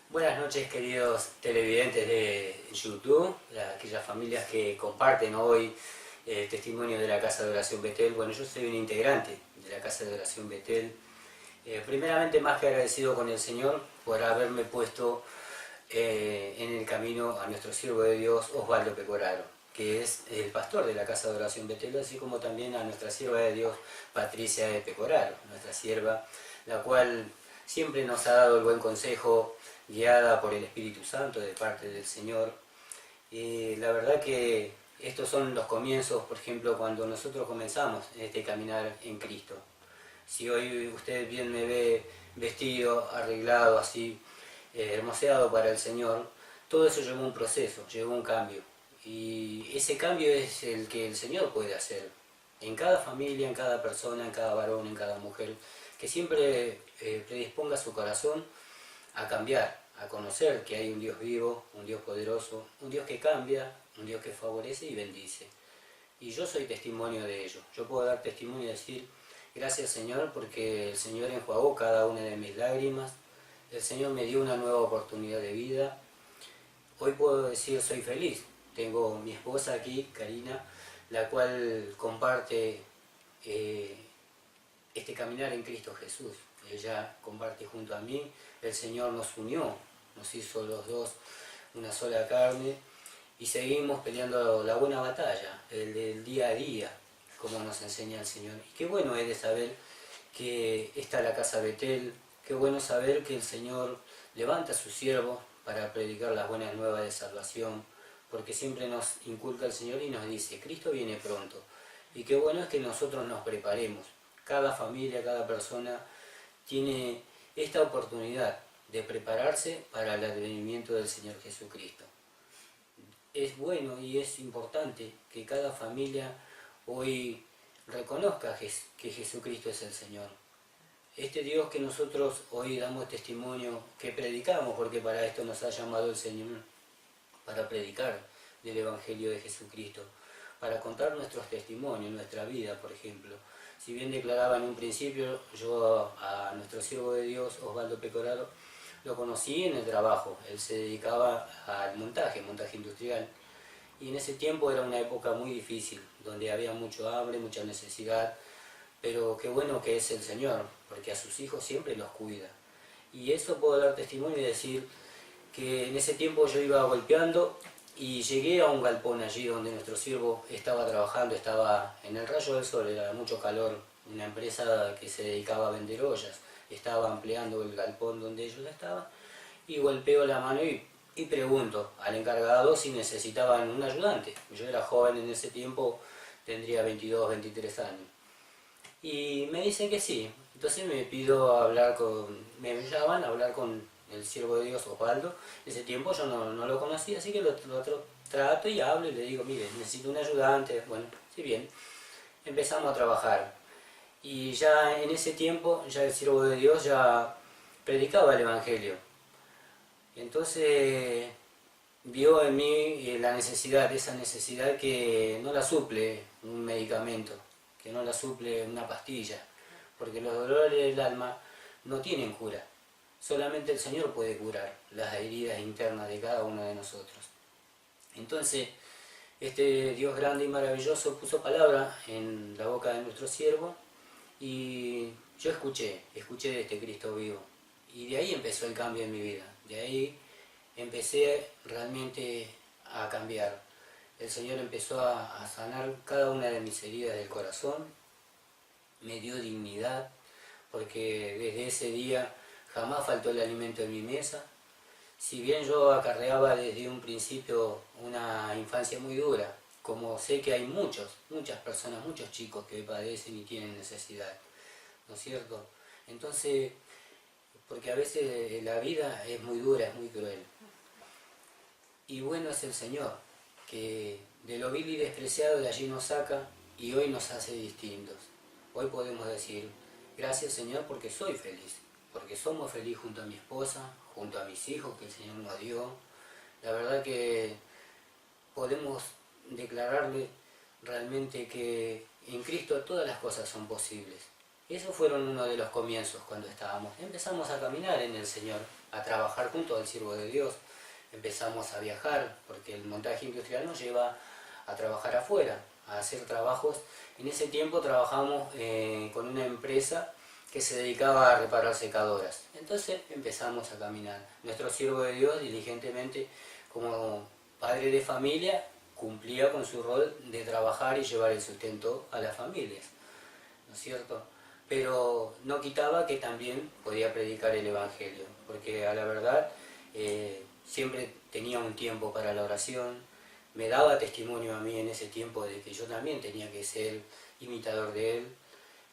Buenas noches, queridos televidentes de YouTube, aquellas familias que comparten hoy el testimonio de la Casa de Oración Betel. Bueno, yo soy un integrante de la Casa de Oración Betel. Primeramente, más que agradecido con el Señor por haberme puesto en el camino a nuestro siervo de Dios, Osvaldo Pecoraro, que es el pastor de la Casa de Oración Betel, así como también a nuestra sierva de Dios, Patricia de Pecoraro, nuestra sierva, la cual siempre nos ha dado el buen consejo, guiada por el Espíritu Santo de parte del Señor. La verdad que estos son los comienzos, por ejemplo, cuando nosotros comenzamos este caminar en Cristo. Si hoy usted bien me ve vestido, arreglado, así, hermoseado para el Señor, todo eso llevó un proceso, llevó un cambio. Y ese cambio es el que el Señor puede hacer en cada familia, en cada persona, en cada varón, en cada mujer, que siempre predisponga su corazón a cambiar, a conocer que hay un Dios vivo, un Dios poderoso, un Dios que cambia, un Dios que favorece y bendice. Y yo soy testimonio de ello. Yo puedo dar testimonio y decir, gracias Señor, porque el Señor enjuagó cada una de mis lágrimas, el Señor me dio una nueva oportunidad de vida. Hoy puedo decir, soy feliz. Tengo mi esposa aquí, Karina, la cual comparte este caminar en Cristo Jesús. Ella comparte junto a mí, el Señor nos unió, nos hizo los dos una sola carne y seguimos peleando la buena batalla, el del día a día, como nos enseña el Señor. Y qué bueno es de saber que está la Casa Betel, qué bueno saber que el Señor levanta a sus siervos para predicar las buenas nuevas de salvación, porque siempre nos inculca el Señor y nos dice, Cristo viene pronto. Y qué bueno es que nosotros nos preparemos. Cada familia, cada persona tiene esta oportunidad de prepararse para el advenimiento del Señor Jesucristo. Es bueno y es importante que cada familia hoy reconozca que Jesucristo es el Señor. Este Dios que nosotros hoy damos testimonio, que predicamos, porque para esto nos ha llamado el Señor, para predicar del Evangelio de Jesucristo, para contar nuestros testimonios, nuestra vida, por ejemplo. Si bien declaraba en un principio, yo a nuestro siervo de Dios, Osvaldo Pecoraro, lo conocí en el trabajo. Él se dedicaba al montaje industrial. Y en ese tiempo era una época muy difícil, donde había mucho hambre, mucha necesidad. Pero qué bueno que es el Señor, porque a sus hijos siempre los cuida. Y eso puedo dar testimonio y decir que en ese tiempo yo iba golpeando y llegué a un galpón allí donde nuestro siervo estaba trabajando, estaba en el rayo del sol, era mucho calor, una empresa que se dedicaba a vender ollas, estaba ampliando el galpón donde ellos estaban, y golpeo la mano y pregunto al encargado si necesitaban un ayudante. Yo era joven en ese tiempo, tendría 22, 23 años. Y me dicen que sí, entonces me llaman a hablar con el siervo de Dios, Osvaldo. En ese tiempo yo no lo conocía, así que lo trato y hablo y le digo, mire, necesito un ayudante. Bueno, sí, bien. Empezamos a trabajar. Y ya en ese tiempo, ya el siervo de Dios ya predicaba el Evangelio. Entonces vio en mí esa necesidad que no la suple un medicamento, que no la suple una pastilla, porque los dolores del alma no tienen cura. Solamente el Señor puede curar las heridas internas de cada uno de nosotros. Entonces, este Dios grande y maravilloso puso palabra en la boca de nuestro siervo y yo escuché de este Cristo vivo. Y de ahí empezó el cambio en mi vida. De ahí empecé realmente a cambiar. El Señor empezó a sanar cada una de mis heridas del corazón, me dio dignidad, porque desde ese día jamás faltó el alimento en mi mesa. Si bien yo acarreaba desde un principio una infancia muy dura, como sé que hay muchas personas, muchos chicos que padecen y tienen necesidad, ¿no es cierto? Entonces, porque a veces la vida es muy dura, es muy cruel. Y bueno es el Señor, que de lo vil y despreciado de allí nos saca y hoy nos hace distintos. Hoy podemos decir, gracias Señor porque soy feliz, porque somos felices junto a mi esposa, junto a mis hijos que el Señor nos dio. La verdad que podemos declararle realmente que en Cristo todas las cosas son posibles. Esos fueron uno de los comienzos cuando empezamos a caminar en el Señor, a trabajar junto al siervo de Dios, empezamos a viajar, porque el montaje industrial nos lleva a trabajar afuera, a hacer trabajos. En ese tiempo trabajamos con una empresa que se dedicaba a reparar secadoras. Entonces empezamos a caminar. Nuestro siervo de Dios diligentemente, como padre de familia, cumplía con su rol de trabajar y llevar el sustento a las familias, ¿no es cierto? Pero no quitaba que también podía predicar el Evangelio, porque a la verdad siempre tenía un tiempo para la oración, me daba testimonio a mí en ese tiempo de que yo también tenía que ser imitador de él.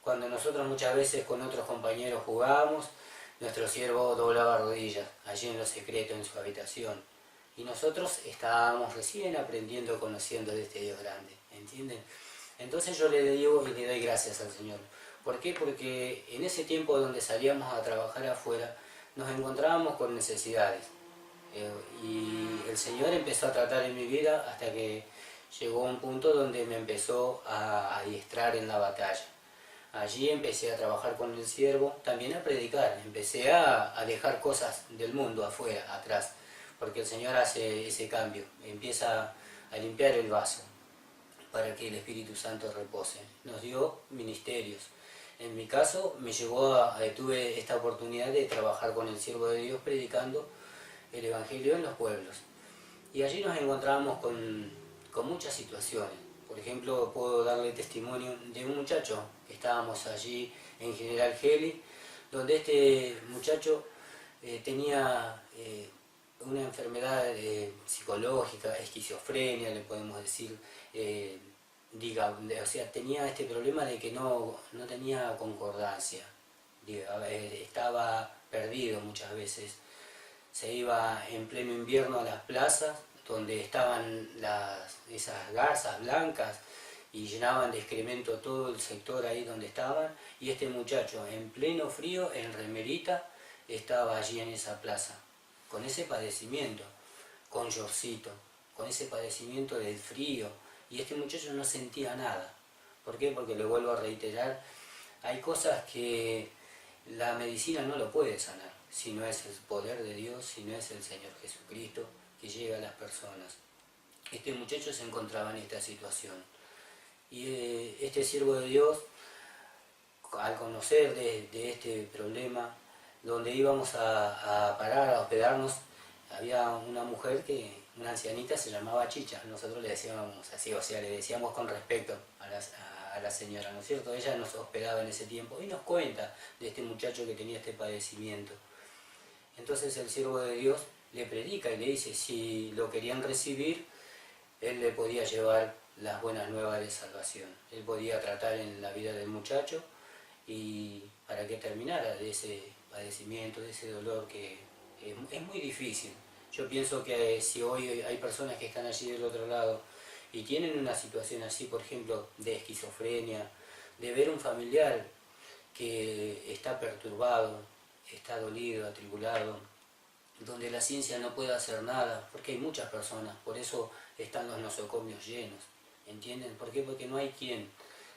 Cuando nosotros muchas veces con otros compañeros jugábamos, nuestro siervo doblaba rodillas, allí en lo secreto, en su habitación. Y nosotros estábamos recién aprendiendo, conociendo de este Dios grande, ¿entienden? Entonces yo le digo y le doy gracias al Señor. ¿Por qué? Porque en ese tiempo donde salíamos a trabajar afuera, nos encontrábamos con necesidades. Y el Señor empezó a tratar en mi vida hasta que llegó un punto donde me empezó a adiestrar en la batalla. Allí empecé a trabajar con el siervo, también a predicar, empecé a dejar cosas del mundo afuera, atrás, porque el Señor hace ese cambio, empieza a limpiar el vaso para que el Espíritu Santo repose. Nos dio ministerios. En mi caso tuve esta oportunidad de trabajar con el siervo de Dios predicando el Evangelio en los pueblos. Y allí nos encontramos con muchas situaciones. Por ejemplo, puedo darle testimonio de un muchacho que estábamos allí en General Geli, donde este muchacho tenía una enfermedad psicológica, esquizofrenia, le podemos decir, o sea, tenía este problema de que no tenía concordancia, estaba perdido muchas veces. Se iba en pleno invierno a las plazas donde estaban esas garzas blancas y llenaban de excremento todo el sector ahí donde estaban, y este muchacho en pleno frío, en remerita, estaba allí en esa plaza, con ese padecimiento, con yorcito, con ese padecimiento del frío, y este muchacho no sentía nada. ¿Por qué? Porque le vuelvo a reiterar, hay cosas que la medicina no lo puede sanar, si no es el poder de Dios, si no es el Señor Jesucristo que llega a las personas. Este muchacho se encontraba en esta situación. Y este siervo de Dios, al conocer de este problema, donde íbamos a parar, a hospedarnos, había una mujer una ancianita, se llamaba Chicha. Nosotros le decíamos así, o sea, le decíamos con respeto a la señora, ¿no es cierto? Ella nos hospedaba en ese tiempo y nos cuenta de este muchacho que tenía este padecimiento. Entonces el siervo de Dios le predica y le dice, si lo querían recibir, él le podía llevar las buenas nuevas de salvación. Él podía tratar en la vida del muchacho y para que terminara de ese padecimiento, de ese dolor que es muy difícil. Yo pienso que si hoy hay personas que están allí del otro lado y tienen una situación así, por ejemplo, de esquizofrenia, de ver un familiar que está perturbado, está dolido, atribulado, donde la ciencia no puede hacer nada, porque hay muchas personas, por eso están los nosocomios llenos, ¿entienden? ¿Por qué? Porque no hay quien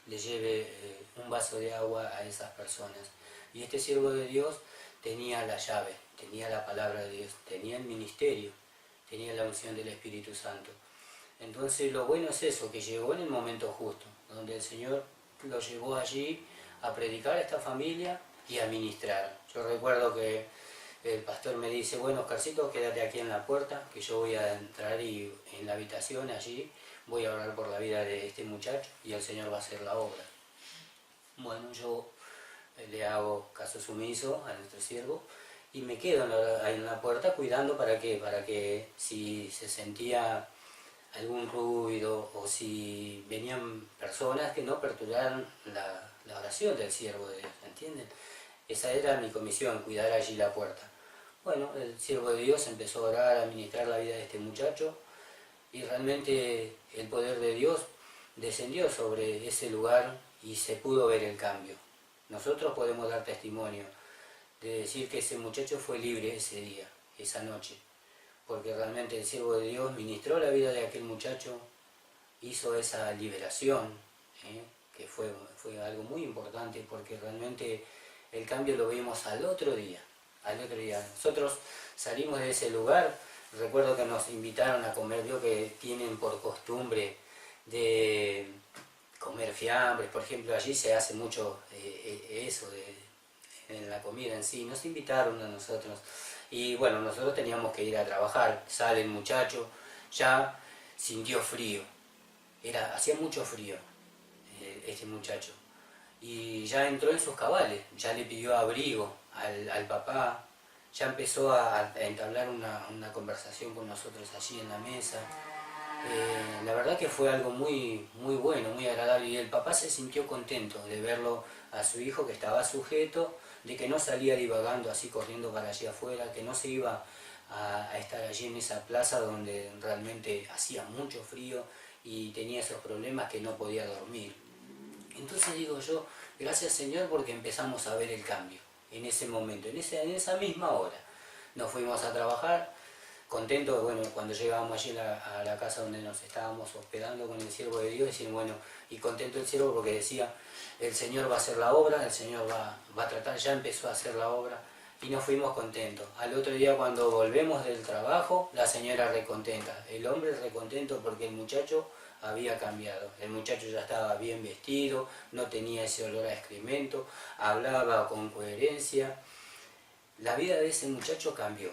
le lleve un vaso de agua a esas personas. Y este siervo de Dios tenía la llave, tenía la palabra de Dios, tenía el ministerio, tenía la unción del Espíritu Santo. Entonces lo bueno es eso, que llegó en el momento justo, donde el Señor lo llevó allí a predicar a esta familia y a ministrar. Yo recuerdo que el pastor me dice, bueno, Oscarcito, quédate aquí en la puerta, que yo voy a entrar y en la habitación allí voy a orar por la vida de este muchacho y el Señor va a hacer la obra. Bueno, yo le hago caso sumiso a nuestro siervo y me quedo ahí en la puerta cuidando para que si se sentía algún ruido o si venían personas que no perturbaran la oración del siervo de Dios, ¿entienden? Esa era mi comisión, cuidar allí la puerta. Bueno, el siervo de Dios empezó a orar, a ministrar la vida de este muchacho y realmente el poder de Dios descendió sobre ese lugar y se pudo ver el cambio. Nosotros podemos dar testimonio de decir que ese muchacho fue libre ese día, esa noche, porque realmente el siervo de Dios ministró la vida de aquel muchacho, hizo esa liberación, que fue algo muy importante porque realmente el cambio lo vimos al otro día. Nosotros salimos de ese lugar, recuerdo que nos invitaron a comer, vio que tienen por costumbre de comer fiambres, por ejemplo, allí se hace mucho eso en la comida en sí. Nos invitaron a nosotros y bueno, nosotros teníamos que ir a trabajar. Sale el muchacho, ya sintió frío, hacía mucho frío este muchacho, y ya entró en sus cabales, ya le pidió abrigo al papá, ya empezó a entablar una conversación con nosotros allí en la mesa. La verdad que fue algo muy, muy bueno, muy agradable, y el papá se sintió contento de verlo a su hijo, que estaba sujeto, de que no salía divagando así corriendo para allí afuera, que no se iba a estar allí en esa plaza donde realmente hacía mucho frío y tenía esos problemas que no podía dormir. Entonces digo yo, gracias Señor, porque empezamos a ver el cambio en ese momento, en esa misma hora. Nos fuimos a trabajar, contentos. Bueno, cuando llegábamos allí a la casa donde nos estábamos hospedando con el siervo de Dios, decir, bueno, y contento el siervo porque decía, el Señor va a hacer la obra, el Señor va a tratar, ya empezó a hacer la obra, y nos fuimos contentos. Al otro día, cuando volvemos del trabajo, la señora recontenta, el hombre recontento porque el muchacho había cambiado. El muchacho ya estaba bien vestido, no tenía ese olor a excremento, hablaba con coherencia. La vida de ese muchacho cambió.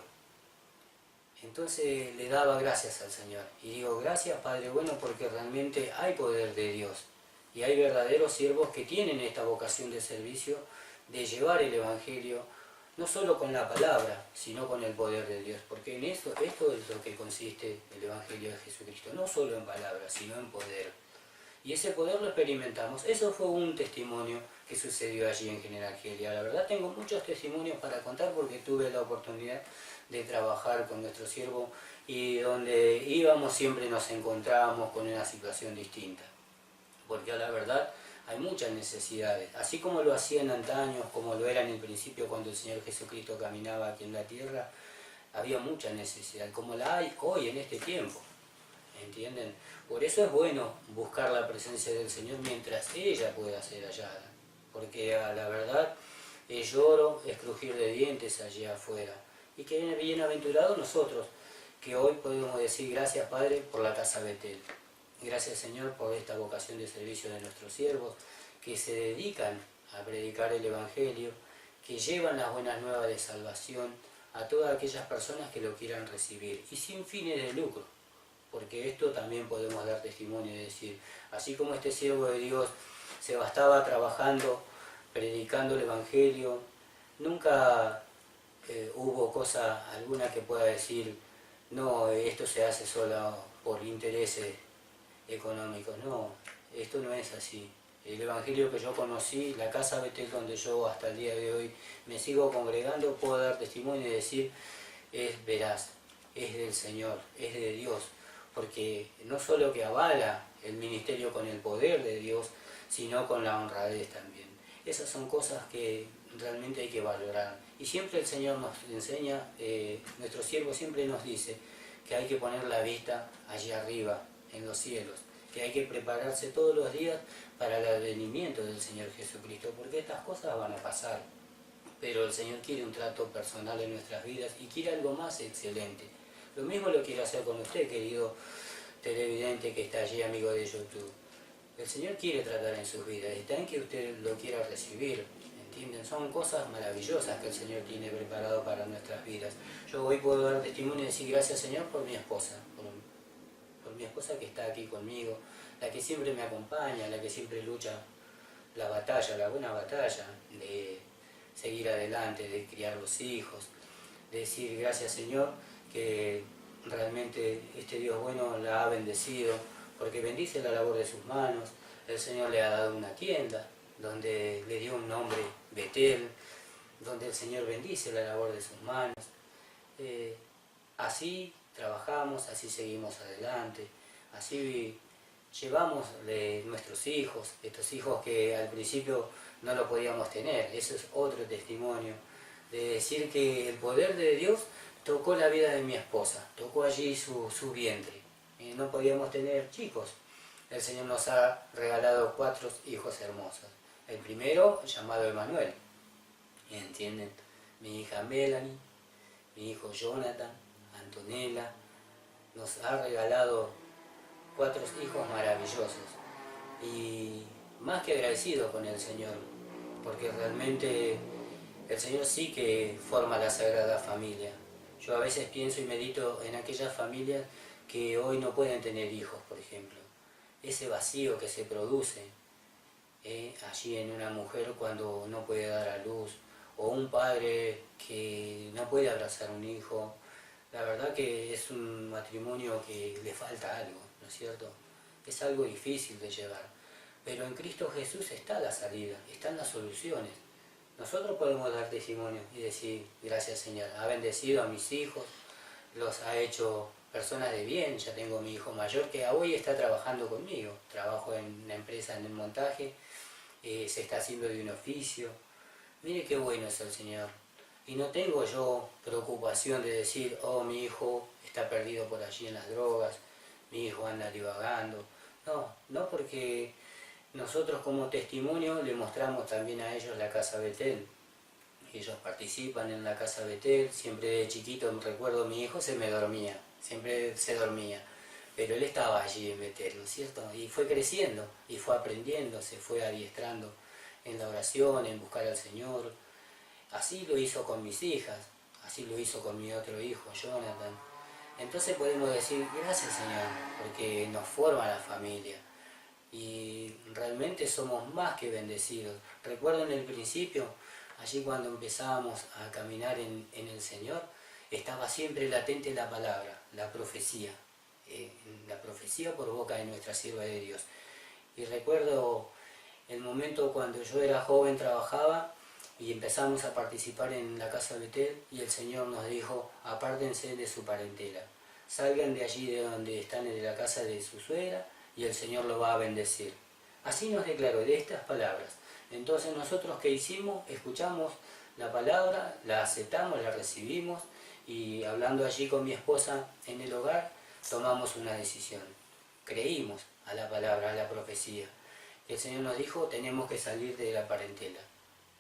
Entonces le daba gracias al Señor. Y digo, gracias Padre bueno, porque realmente hay poder de Dios. Y hay verdaderos siervos que tienen esta vocación de servicio, de llevar el Evangelio, no solo con la palabra, sino con el poder de Dios. Porque en esto es lo que consiste el Evangelio de Jesucristo. No solo en palabras, sino en poder. Y ese poder lo experimentamos. Eso fue un testimonio que sucedió allí en General Argelia. La verdad tengo muchos testimonios para contar porque tuve la oportunidad de trabajar con nuestro siervo, y donde íbamos siempre nos encontrábamos con una situación distinta. Porque a la verdad hay muchas necesidades. Así como lo hacían antaños, como lo era en el principio cuando el Señor Jesucristo caminaba aquí en la tierra, había mucha necesidad, como la hay hoy en este tiempo. ¿Entienden? Por eso es bueno buscar la presencia del Señor mientras ella pueda ser hallada. Porque a la verdad es lloro, es crujir de dientes allí afuera. Y que bienaventurados nosotros, que hoy podemos decir gracias Padre por la Casa Betel. Gracias Señor por esta vocación de servicio de nuestros siervos, que se dedican a predicar el Evangelio, que llevan las buenas nuevas de salvación a todas aquellas personas que lo quieran recibir, y sin fines de lucro. Porque esto también podemos dar testimonio y decir, así como este siervo de Dios se bastaba trabajando, predicando el Evangelio, nunca hubo cosa alguna que pueda decir, no, esto se hace solo por intereses económicos. No, esto no es así. El Evangelio que yo conocí, la Casa Betel donde yo hasta el día de hoy me sigo congregando, puedo dar testimonio y decir, es veraz, es del Señor, es de Dios. Porque no solo que avala el ministerio con el poder de Dios, sino con la honradez también. Esas son cosas que realmente hay que valorar. Y siempre el Señor nos enseña, nuestro siervo siempre nos dice que hay que poner la vista allí arriba, en los cielos, que hay que prepararse todos los días para el advenimiento del Señor Jesucristo, porque estas cosas van a pasar. Pero el Señor quiere un trato personal en nuestras vidas y quiere algo más excelente. Lo mismo lo quiero hacer con usted, querido televidente que está allí, amigo de YouTube. El Señor quiere tratar en sus vidas, está en que usted lo quiera recibir, ¿entienden? Son cosas maravillosas que el Señor tiene preparado para nuestras vidas. Yo hoy puedo dar testimonio y decir gracias Señor por mi esposa, por mi esposa que está aquí conmigo, la que siempre me acompaña, la que siempre lucha la batalla, la buena batalla de seguir adelante, de criar los hijos, de decir gracias Señor, que realmente este Dios bueno la ha bendecido, porque bendice la labor de sus manos. El Señor le ha dado una tienda, donde le dio un nombre, Betel, donde el Señor bendice la labor de sus manos. Así trabajamos, así seguimos adelante, así llevamos de nuestros hijos, estos hijos que al principio no lo podíamos tener. Eso es otro testimonio, de decir que el poder de Dios tocó la vida de mi esposa, tocó allí su vientre. No podíamos tener chicos, el Señor nos ha regalado 4 hijos hermosos. El primero, llamado Emanuel, ¿entienden? Mi hija Melanie, mi hijo Jonathan, Antonella, nos ha regalado 4 hijos maravillosos. Y más que agradecido con el Señor, porque realmente el Señor sí que forma la Sagrada Familia. Yo a veces pienso y medito en aquellas familias que hoy no pueden tener hijos, por ejemplo. Ese vacío que se produce allí en una mujer cuando no puede dar a luz, o un padre que no puede abrazar a un hijo. La verdad que es un matrimonio que le falta algo, ¿no es cierto? Es algo difícil de llevar. Pero en Cristo Jesús está la salida, están las soluciones. Nosotros podemos dar testimonio y decir, gracias Señor, ha bendecido a mis hijos, los ha hecho personas de bien. Ya tengo mi hijo mayor que hoy está trabajando conmigo, trabajo en una empresa en el montaje, se está haciendo de un oficio. Mire qué bueno es el Señor. Y no tengo yo preocupación de decir, oh, mi hijo está perdido por allí en las drogas, mi hijo anda divagando. No porque nosotros como testimonio le mostramos también a ellos la Casa Betel. Ellos participan en la Casa Betel. Siempre de chiquito recuerdo mi hijo siempre se dormía. Pero él estaba allí en Betel, ¿no es cierto? Y fue creciendo, y fue aprendiendo, se fue adiestrando en la oración, en buscar al Señor. Así lo hizo con mis hijas, así lo hizo con mi otro hijo, Jonathan. Entonces podemos decir, gracias Señor, porque nos forma la familia. Y realmente somos más que bendecidos. Recuerdo en el principio, allí cuando empezábamos a caminar en el Señor, estaba siempre latente la palabra, la profecía por boca de nuestra sierva de Dios. Y recuerdo el momento cuando yo era joven, trabajaba y empezamos a participar en la Casa Betel y el Señor nos dijo, apártense de su parentela, salgan de allí de donde están en la casa de su suegra y el Señor lo va a bendecir. Así nos declaró de estas palabras. Entonces nosotros, ¿qué hicimos? Escuchamos la palabra, la aceptamos, la recibimos y hablando allí con mi esposa en el hogar, tomamos una decisión. Creímos a la palabra, a la profecía. El Señor nos dijo, tenemos que salir de la parentela.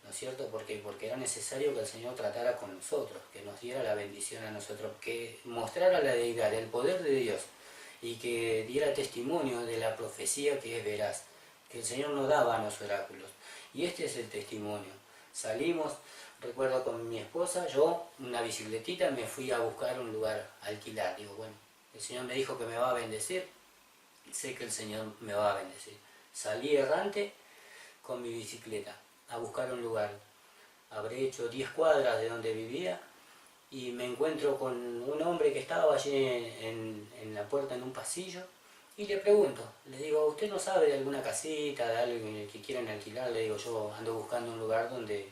¿No es cierto? ¿Por qué? Porque era necesario que el Señor tratara con nosotros, que nos diera la bendición a nosotros, que mostrara la deidad, el poder de Dios, y que diera testimonio de la profecía que es veraz, que el Señor nos daba a los oráculos. Y este es el testimonio. Salimos, recuerdo con mi esposa, yo, una bicicletita, me fui a buscar un lugar a alquilar. Digo, bueno, el Señor me dijo que me va a bendecir, sé que el Señor me va a bendecir. Salí errante con mi bicicleta a buscar un lugar. Habré hecho 10 cuadras de donde vivía y me encuentro con un hombre que estaba allí en la puerta, en un pasillo, y le pregunto, le digo, ¿usted no sabe de alguna casita, de alguien que quieran alquilar? Le digo, yo ando buscando un lugar donde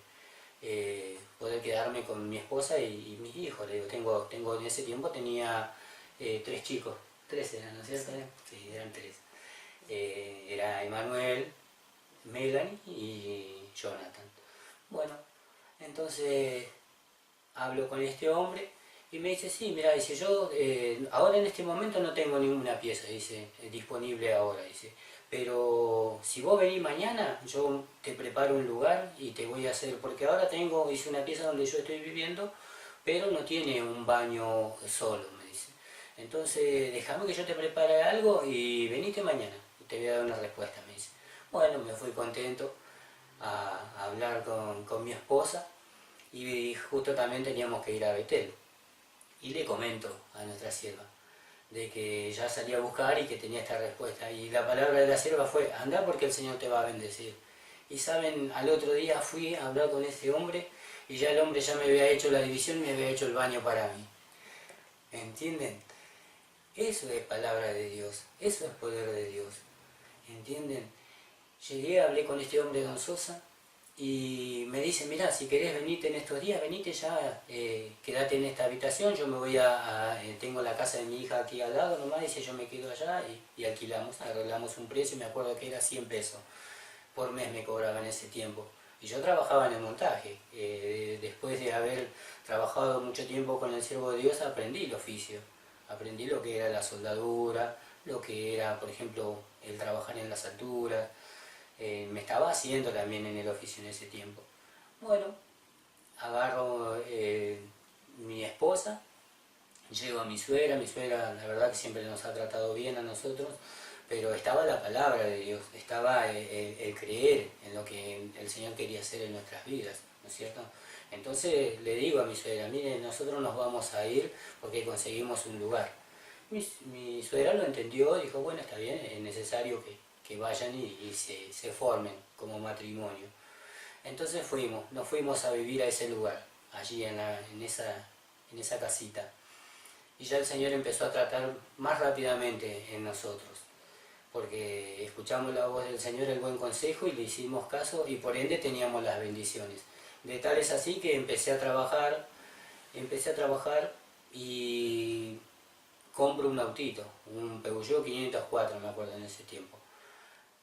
poder quedarme con mi esposa y mis hijos. Le digo, tengo en ese tiempo tenía 3 chicos, 3 eran, ¿no es cierto? Sí, eran 3. Era Emanuel, Melanie y Jonathan. Bueno, entonces hablo con este hombre y me dice, sí, mira, dice, yo ahora en este momento no tengo ninguna pieza, dice, disponible ahora, dice, pero si vos venís mañana, yo te preparo un lugar y te voy a hacer, porque ahora hice una pieza donde yo estoy viviendo, pero no tiene un baño solo, me dice. Entonces, déjame que yo te prepare algo y venite mañana, y te voy a dar una respuesta, me dice. Bueno, me fui contento a hablar con mi esposa y justo también teníamos que ir a Betel. Y le comento a nuestra sierva de que ya salí a buscar y que tenía esta respuesta. Y la palabra de la sierva fue, anda porque el Señor te va a bendecir. Y saben, al otro día fui a hablar con ese hombre y ya el hombre ya me había hecho la división y me había hecho el baño para mí. ¿Entienden? Eso es palabra de Dios, eso es poder de Dios. ¿Entienden? Llegué, hablé con este hombre, don Sosa, y me dice, mirá, si querés venirte en estos días, venite ya, quédate en esta habitación, yo me voy tengo la casa de mi hija aquí al lado nomás, dice, yo me quedo allá y arreglamos un precio, me acuerdo que era 100 pesos por mes me cobraba en ese tiempo. Y yo trabajaba en el montaje, después de haber trabajado mucho tiempo con el siervo de Dios, aprendí el oficio, aprendí lo que era la soldadura, lo que era, por ejemplo, el trabajar en las alturas. Me estaba haciendo también en el oficio en ese tiempo. Bueno, agarro mi esposa, llego a mi suegra la verdad que siempre nos ha tratado bien a nosotros, pero estaba la palabra de Dios, estaba el creer en lo que el Señor quería hacer en nuestras vidas, ¿no es cierto? Entonces le digo a mi suegra, mire, nosotros nos vamos a ir porque conseguimos un lugar. Mi suegra lo entendió, dijo, bueno, está bien, es necesario que vayan y se formen como matrimonio. Entonces nos fuimos a vivir a ese lugar, allí en esa casita. Y ya el Señor empezó a tratar más rápidamente en nosotros, porque escuchamos la voz del Señor, el buen consejo, y le hicimos caso, y por ende teníamos las bendiciones. De tal es así que empecé a trabajar y compro un autito, un Peugeot 504, me acuerdo en ese tiempo.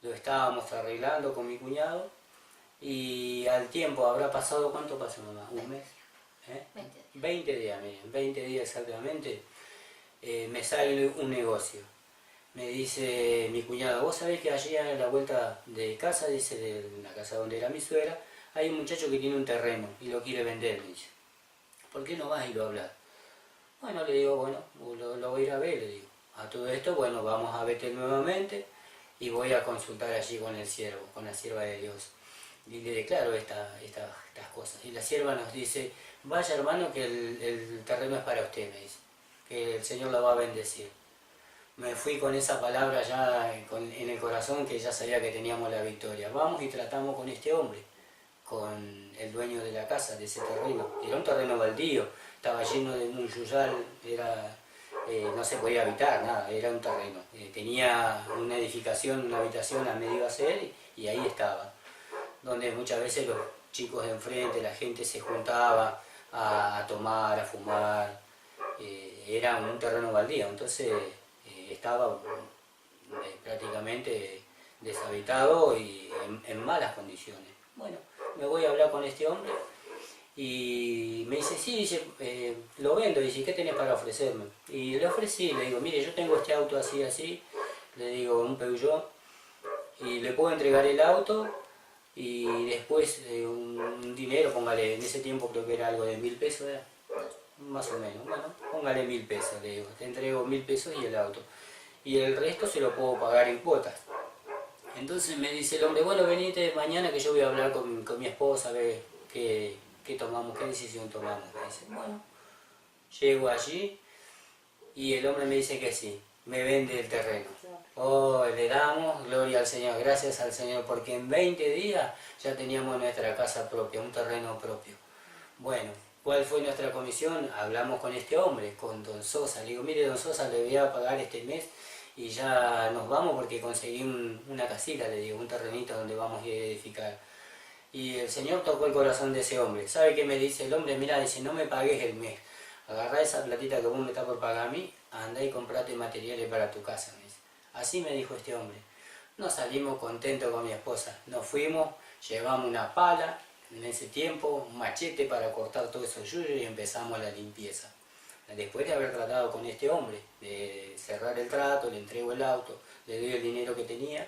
Lo estábamos arreglando con mi cuñado, y al tiempo habrá pasado, ¿cuánto pasó, mamá? ¿Un mes? 20 días, miren, 20 días exactamente, me sale un negocio. Me dice mi cuñado, vos sabés que allí a la vuelta de casa, dice, de la casa donde era mi suegra, hay un muchacho que tiene un terreno y lo quiere vender, me dice. ¿Por qué no vas y lo hablas? Bueno, le digo, bueno, lo voy a ir a ver, le digo. A todo esto, bueno, vamos a Betel nuevamente y voy a consultar allí con el siervo, con la sierva de Dios. Y le declaro estas cosas. Y la sierva nos dice, vaya hermano que el terreno es para usted, me dice, que el Señor la va a bendecir. Me fui con esa palabra ya en el corazón, que ya sabía que teníamos la victoria. Vamos y tratamos con este hombre, con el dueño de la casa, de ese terreno. Era un terreno baldío, estaba lleno de un yuyal, no se podía habitar, nada, era un terreno. Tenía una edificación, una habitación a medio hacer, y ahí estaba, donde muchas veces los chicos de enfrente, la gente se juntaba a tomar, a fumar. Era un terreno baldío, entonces estaba prácticamente deshabitado y en malas condiciones. Bueno, me voy a hablar con este hombre y me dice, sí, dice, lo vendo, dice, ¿qué tenés para ofrecerme? Y le ofrecí, le digo, mire, yo tengo este auto así, así, le digo, un Peugeot, y le puedo entregar el auto y después un dinero, póngale, en ese tiempo creo que era algo de 1000 pesos, ¿verdad? Más o menos, bueno, póngale 1000 pesos, le digo, te entrego 1000 pesos y el auto. Y el resto se lo puedo pagar en cuotas. Entonces me dice el hombre, bueno, venite mañana que yo voy a hablar con mi esposa, a ver qué tomamos, qué decisión tomamos. Me dice, bueno, llego allí y el hombre me dice que sí, me vende el terreno. Oh, le damos gloria al Señor, gracias al Señor, porque en 20 días ya teníamos nuestra casa propia, un terreno propio. Bueno, ¿cuál fue nuestra comisión? Hablamos con este hombre, con don Sosa. Le digo, mire, don Sosa, le voy a pagar este mes y ya nos vamos porque conseguí una casita, le digo, un terrenito donde vamos a ir a edificar. Y el Señor tocó el corazón de ese hombre. ¿Sabe qué me dice el hombre? Mira, dice, no me pagues el mes. Agarrá esa platita que vos me estás por pagar a mí, andá y comprate materiales para tu casa, me dice. Así me dijo este hombre. Nos salimos contentos con mi esposa. Nos fuimos, llevamos una pala, en ese tiempo, un machete para cortar todo eso yuyo y empezamos la limpieza. Después de haber tratado con este hombre, de cerrar el trato, le entrego el auto, le doy el dinero que tenía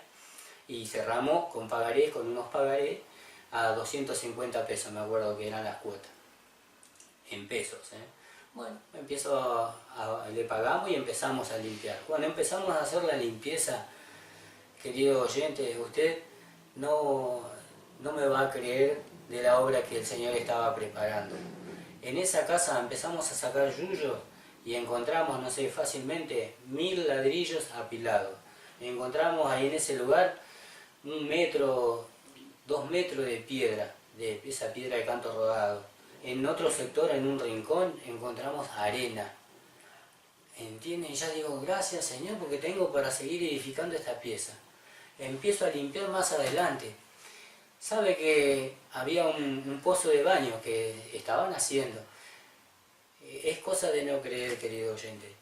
y cerramos con pagarés, con unos pagarés a 250 pesos, me acuerdo que eran las cuotas, en pesos. Bueno, le pagamos y empezamos a limpiar. Cuando empezamos a hacer la limpieza, querido oyente, usted no me va a creer de la obra que el Señor estaba preparando. En esa casa empezamos a sacar yuyos y encontramos, no sé, fácilmente 1000 ladrillos apilados. Encontramos ahí en ese lugar 1 metro, 2 metros de piedra, de esa piedra de canto rodado. En otro sector, en un rincón, encontramos arena. ¿Entienden? Y ya digo, gracias Señor, porque tengo para seguir edificando esta pieza. Empiezo a limpiar más adelante. Sabe que había un pozo de baño que estaban haciendo. Es cosa de no creer, querido oyente.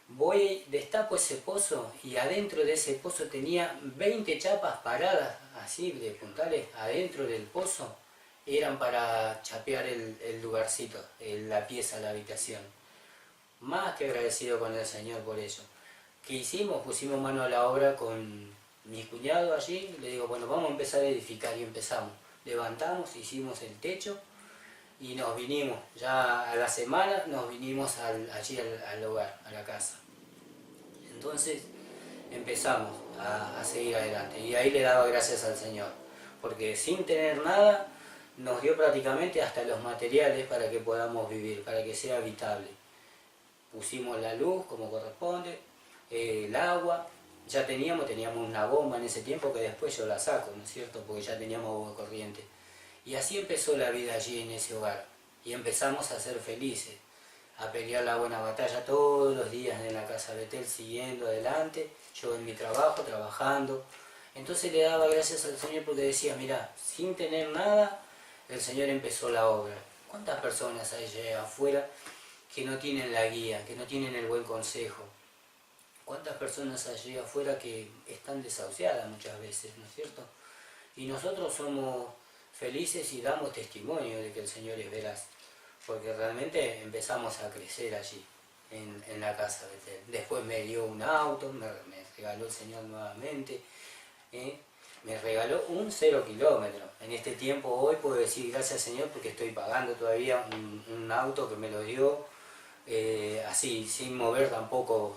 Voy, destapo ese pozo y adentro de ese pozo tenía 20 chapas paradas, así de puntales, adentro del pozo. Eran para chapear el lugarcito, la pieza, la habitación. Más que agradecido con el Señor por eso. ¿qué hicimos? Pusimos mano a la obra con mi cuñado allí, le digo, bueno, vamos a empezar a edificar, y empezamos. Levantamos, hicimos el techo y nos vinimos, ya a la semana nos vinimos allí al hogar, a la casa. Entonces empezamos a seguir adelante y ahí le daba gracias al Señor, porque sin tener nada nos dio prácticamente hasta los materiales para que podamos vivir, para que sea habitable. Pusimos la luz como corresponde, el agua, ya teníamos una bomba en ese tiempo que después yo la saco, ¿no es cierto? Porque ya teníamos agua corriente. Y así empezó la vida allí en ese hogar. Y empezamos a ser felices, a pelear la buena batalla todos los días en la casa Betel, siguiendo adelante, yo en mi trabajo, trabajando. Entonces le daba gracias al Señor porque decía, mira, sin tener nada, el Señor empezó la obra. ¿Cuántas personas hay allá afuera que no tienen la guía, que no tienen el buen consejo? ¿Cuántas personas allí afuera que están desahuciadas muchas veces, ¿no es cierto? Y nosotros somos felices y damos testimonio de que el Señor es veraz, porque realmente empezamos a crecer allí, en la casa de Betel. Después me dio un auto, me regaló el Señor nuevamente, me regaló un 0 kilómetro. En este tiempo hoy puedo decir gracias Señor porque estoy pagando todavía un auto que me lo dio, así, sin mover tampoco,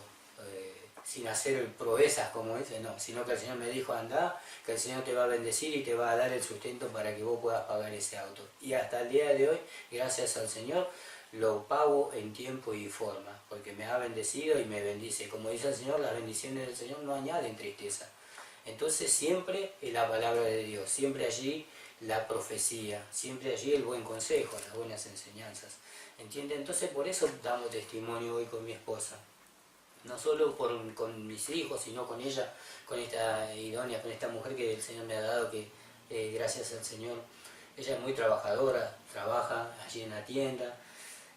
sin hacer proezas como dice, no, sino que el Señor me dijo, anda, que el Señor te va a bendecir y te va a dar el sustento para que vos puedas pagar ese auto. Y hasta el día de hoy, gracias al Señor, lo pago en tiempo y forma, porque me ha bendecido y me bendice. Como dice el Señor, las bendiciones del Señor no añaden tristeza. Entonces siempre es la palabra de Dios, siempre allí la profecía, siempre allí el buen consejo, las buenas enseñanzas. ¿Entiende? Entonces por eso damos testimonio hoy con mi esposa. No solo con mis hijos, sino con ella, con esta idónea, con esta mujer que el Señor me ha dado, que gracias al Señor, ella es muy trabajadora, trabaja allí en la tienda,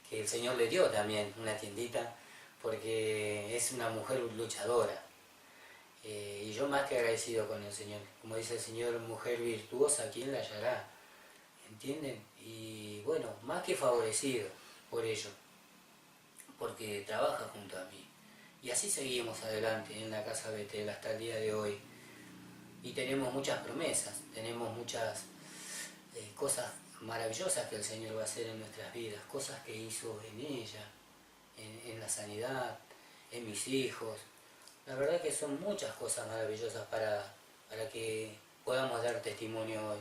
que el Señor le dio también una tiendita, porque es una mujer luchadora. Y yo más que agradecido con el Señor. Como dice el Señor, mujer virtuosa, ¿quién la hallará? ¿Entienden? Y bueno, más que favorecido por ello, porque trabaja junto a mí. Y así seguimos adelante en la casa Betel hasta el día de hoy. Y tenemos muchas promesas, tenemos muchas cosas maravillosas que el Señor va a hacer en nuestras vidas, cosas que hizo en ella, en la sanidad, en mis hijos. La verdad que son muchas cosas maravillosas para que podamos dar testimonio hoy.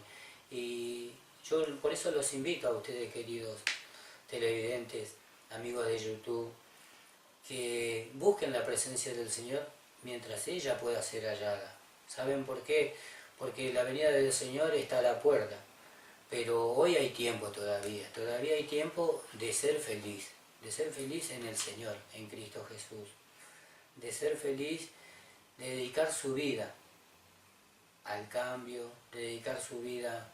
Y yo por eso los invito a ustedes, queridos televidentes, amigos de YouTube, que busquen la presencia del Señor mientras ella pueda ser hallada. ¿Saben por qué? Porque la venida del Señor está a la puerta, pero hoy hay tiempo todavía hay tiempo de ser feliz en el Señor, en Cristo Jesús, de ser feliz, de dedicar su vida al cambio, de dedicar su vida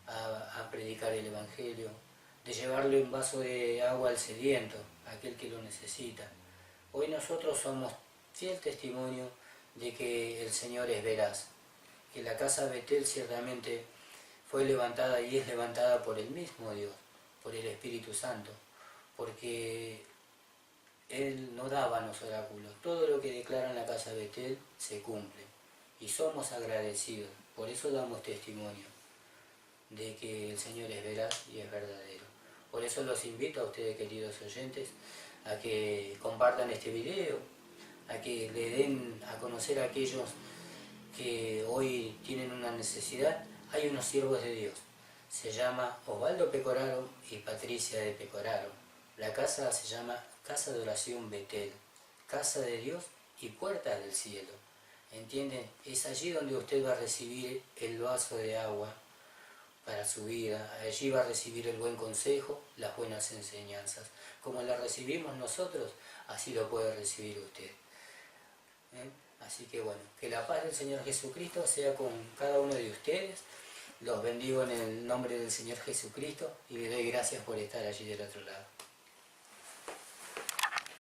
a predicar el Evangelio, de llevarle un vaso de agua al sediento, a aquel que lo necesita. Hoy nosotros somos fiel testimonio de que el Señor es veraz, que la casa Betel ciertamente fue levantada y es levantada por el mismo Dios, por el Espíritu Santo, porque Él no daba los oráculos. Todo lo que declara en la casa Betel se cumple y somos agradecidos, por eso damos testimonio de que el Señor es veraz y es verdadero. Por eso los invito a ustedes, queridos oyentes, a que compartan este video, a que le den a conocer a aquellos que hoy tienen una necesidad. Hay unos siervos de Dios, se llama Osvaldo Pecoraro y Patricia de Pecoraro. La casa se llama Casa de Oración Betel, Casa de Dios y Puerta del Cielo. ¿Entienden? Es allí donde usted va a recibir el vaso de agua para su vida. Allí va a recibir el buen consejo, las buenas enseñanzas. Como las recibimos nosotros, así lo puede recibir usted. Así que bueno, que la paz del Señor Jesucristo sea con cada uno de ustedes. Los bendigo en el nombre del Señor Jesucristo y les doy gracias por estar allí del otro lado.